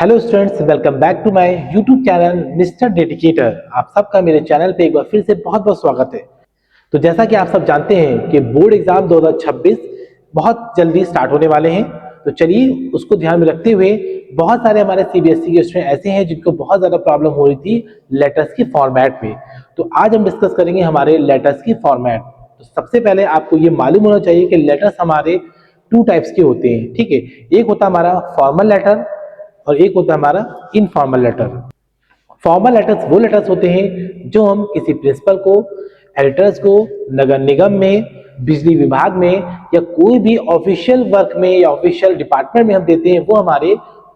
Hello students, welcome back to my YouTube channel mister Dedicator. आप सबका मेरे channel पे एक बार फिर से बहुत बहुत स्वागत है। तो जैसा कि आप सब जानते हैं कि बोर्ड एग्जाम 2026 बहुत जल्दी स्टार्ट होने वाले हैं। तो चलिए उसको ध्यान में रखते हुए, बहुत सारे हमारे सीबीएसई के स्टूडेंट ऐसे हैं जिनको बहुत ज़्यादा प्रॉब्लम हो रही थी लेटर्स की फॉर्मेट में। तो आज हम डिस्कस करेंगे हमारे लेटर्स की फॉर्मेट। तो सबसे पहले आपको ये मालूम होना चाहिए कि लेटर्स हमारे टू टाइप्स के होते हैं, ठीक है। एक होता है हमारा फॉर्मल लेटर और एक होता है हमारा इनफॉर्मल लेटर। फॉर्मल लेटर्स वो लेटर्स होते हैं जो हम किसी प्रिंसिपल को, एडिटर्स को, नगर निगम में, बिजली विभाग में या कोई भी ऑफिशियल वर्क में या ऑफिशियल डिपार्टमेंट में हम देते हैं, वो हमारे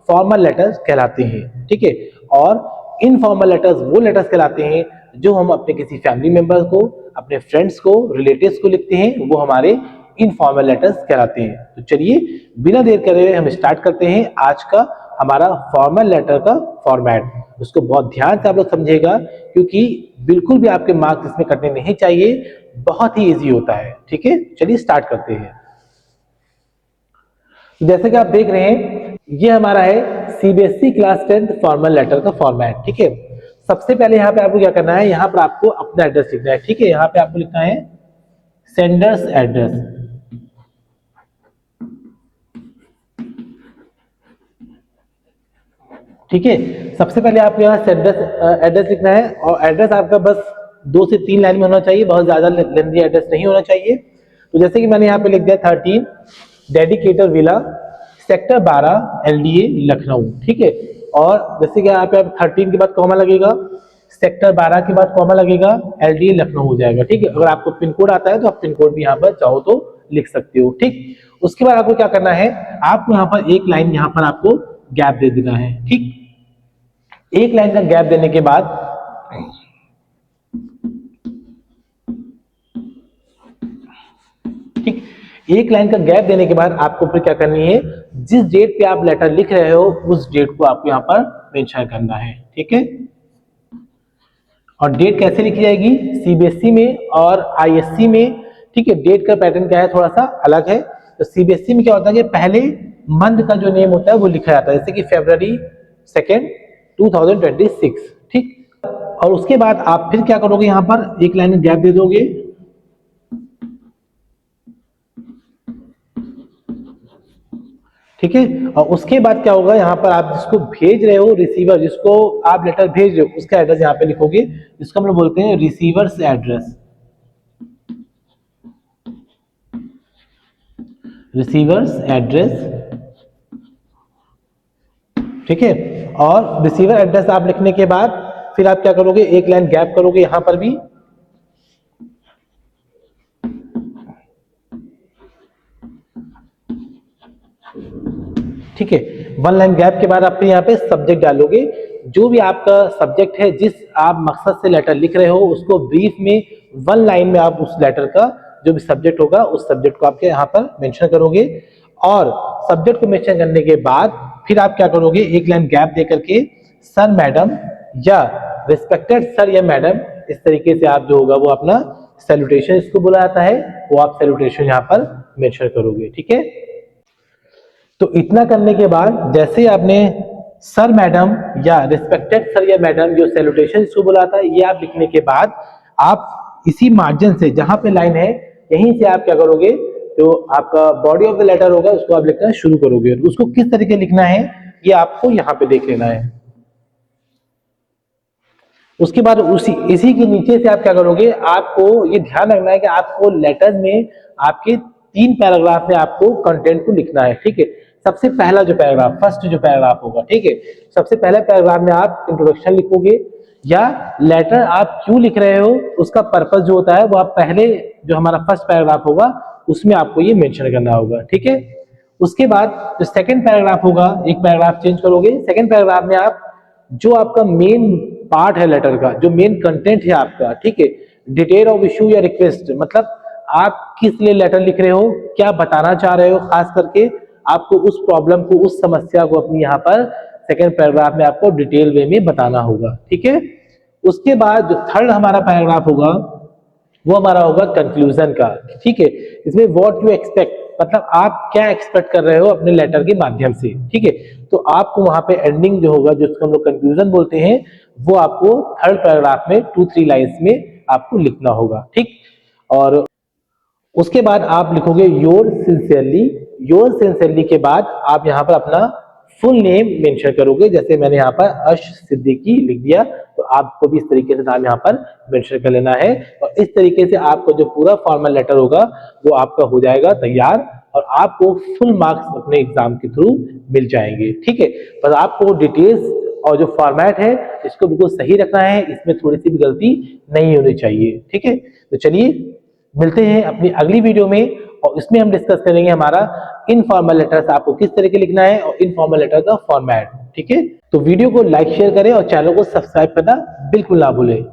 फॉर्मल लेटर्स कहलाते हैं, ठीक है। और इनफॉर्मल लेटर्स वो लेटर्स कहलाते हैं जो हम अपने किसी फैमिली मेंबर्स को, अपने फ्रेंड्स को, रिलेटिव्स को लिखते हैं, वो हमारे इनफॉर्मल लेटर्स कहलाते हैं। तो चलिए बिना देर करे हुए हम स्टार्ट करते हैं आज का हमारा फॉर्मल लेटर का फॉर्मेट। उसको बहुत ध्यान से आप लोग समझिएगा, क्योंकि बिल्कुल भी आपके मार्क्स इसमें कटने नहीं चाहिए, बहुत ही इजी होता है, ठीक है। चलिए स्टार्ट करते हैं। जैसे कि आप देख रहे हैं, ये हमारा है सीबीएसई क्लास 10 फॉर्मल लेटर का फॉर्मेट, ठीक है। सबसे पहले यहाँ पे आपको क्या करना है, यहाँ पर आपको अपना एड्रेस लिखना है, ठीक है। यहाँ पे आपको लिखना है सेंडर्स एड्रेस, ठीक है। सबसे पहले आपको यहाँ सेंडर्स एड्रेस लिखना है और एड्रेस आपका बस 2 से 3 लाइन में होना चाहिए, बहुत ज्यादा लेंथी एड्रेस नहीं होना चाहिए। तो जैसे कि मैंने यहाँ पे लिख दिया 13 डेडिकेटर विला, सेक्टर 12, एलडीए लखनऊ, ठीक है। और जैसे कि यहाँ पे 13 के बाद कॉमा लगेगा, सेक्टर 12 के बाद कॉमा लगेगा, एलडीए लखनऊ हो जाएगा, ठीक है। अगर आपको पिन कोड आता है तो आप पिन कोड भी यहाँ पर चाहो तो लिख सकते हो, ठीक। उसके बाद आपको क्या करना है, आपको यहाँ पर एक लाइन यहाँ पर आपको गैप दे देना है, ठीक। एक लाइन का गैप देने के बाद ठीक, एक लाइन का गैप देने के बाद आपको फिर क्या करनी है, जिस डेट पे आप लेटर लिख रहे हो उस डेट को आपको यहाँ पर मेंशन करना है, ठीक है। और डेट कैसे लिखी जाएगी, सीबीएसई में और आईएससी में, ठीक है। डेट का पैटर्न क्या है, थोड़ा सा अलग है। तो सीबीएसई में क्या होता है कि पहले मंथ का जो नेम होता है वो लिखा जाता है, जैसे कि February 2, 2026, ठीक। और उसके बाद आप फिर क्या करोगे, यहाँ पर एक लाइन गैप दे दोगे, ठीक है। और उसके बाद क्या होगा, यहाँ पर आप जिसको भेज रहे हो, रिसीवर जिसको आप लेटर भेज रहे हो उसका एड्रेस यहाँ पे लिखोगे, जिसको हम लोग बोलते हैं रिसीवर्स एड्रेस, रिसीवर्स एड्रेस, ठीक है। और रिसीवर एड्रेस आप लिखने के बाद फिर आप क्या करोगे, एक लाइन गैप करोगे यहां पर भी, ठीक है। 1 लाइन गैप के बाद आप फिर यहाँ पे सब्जेक्ट डालोगे, जो भी आपका सब्जेक्ट है, जिस आप मकसद से लेटर लिख रहे हो उसको ब्रीफ में 1 लाइन में आप उस लेटर का जो भी सब्जेक्ट होगा उस सब्जेक्ट को आपके यहाँ पर मेंशन करोगे। और सब्जेक्ट को मेंशन करने के बाद फिर आप क्या करोगे, एक लाइन गैप दे करके सर, मैडम या रिस्पेक्टेड सर या मैडम, इस तरीके से आप जो होगा वो अपना सैल्यूटेशन इसको बोला जाता है, वो आप सैल्यूटेशन यहाँ पर मेंशन करोगे, ठीक है। तो इतना करने के बाद जैसे आपने सर, मैडम या रिस्पेक्टेड सर या मैडम जो सैल्यूटेशन इसको बोला था, ये आप लिखने के बाद आप इसी मार्जिन से जहां पे लाइन है यहीं से आप क्या करोगे, जो आपका बॉडी ऑफ द लेटर होगा उसको आप लिखना शुरू करोगे। तो उसको किस तरीके लिखना है ये आपको यहाँ पे देख लेना है। उसके बाद इसी के नीचे से आप क्या करोगे, आपको ये ध्यान रखना है कि आपको लेटर में आपके 3 पैराग्राफ में आपको कंटेंट को लिखना है, ठीक है। सबसे पहला जो पैराग्राफ, फर्स्ट जो पैराग्राफ होगा, ठीक है, सबसे पहले पैराग्राफ में आप इंट्रोडक्शन लिखोगे या लेटर आप क्यों लिख रहे हो उसका पर्पस जो होता है वो आप पहले जो हमारा फर्स्ट पैराग्राफ होगा उसमें आपको ये मेंशन करना होगा, ठीक है। उसके बाद जो सेकंड पैराग्राफ होगा, एक पैराग्राफ चेंज करोगे, सेकंड पैराग्राफ में आप जो आपका मेन पार्ट है लेटर का, जो मेन कंटेंट है आपका, ठीक है, डिटेल ऑफ इशू या रिक्वेस्ट, मतलब आप किस लिए लेटर लिख रहे हो, क्या बताना चाह रहे हो, खास करके आपको उस प्रॉब्लम को, उस समस्या को अपनी यहाँ पर सेकंड पैराग्राफ में आपको डिटेल वे में बताना होगा, ठीक है। उसके बाद जो थर्ड हमारा पैराग्राफ होगा वो हमारा होगा कंक्लूजन का, ठीक है। इसमें व्हाट यू एक्सपेक्ट, मतलब आप क्या एक्सपेक्ट कर रहे हो अपने लेटर के माध्यम से, ठीक है। तो आपको वहां पे एंडिंग जो होगा, जिसको हम लोग कंक्लूजन बोलते हैं, वो आपको थर्ड पैराग्राफ में 2-3 लाइंस में आपको लिखना होगा, ठीक। और उसके बाद आप लिखोगे योर सिंसियरली। योर सिंसियरली के बाद आप यहाँ पर अपना फुल नेम मेंशन करोगे, जैसे मैंने यहाँ पर अर्श सिद्दीकी लिख दिया, तो आपको भी इस तरीके से नाम यहाँ पर मेंशन कर लेना है। और इस तरीके से आपको जो पूरा फॉर्मल लेटर होगा वो आपका हो जाएगा तैयार, और आपको फुल मार्क्स अपने एग्जाम के थ्रू मिल जाएंगे, ठीक है। बस आपको डिटेल्स और जो फॉर्मेट है इसको बिल्कुल सही रखना है, इसमें थोड़ी सी भी गलती नहीं होनी चाहिए, ठीक है। तो चलिए मिलते हैं अपनी अगली वीडियो में, और इसमें हम डिस्कस करेंगे हमारा इनफॉर्मल लेटर्स आपको किस तरह के लिखना है और इनफॉर्मल लेटर का फॉर्मेट, ठीक है। तो वीडियो को लाइक शेयर करें और चैनल को सब्सक्राइब करना बिल्कुल ना भूलें।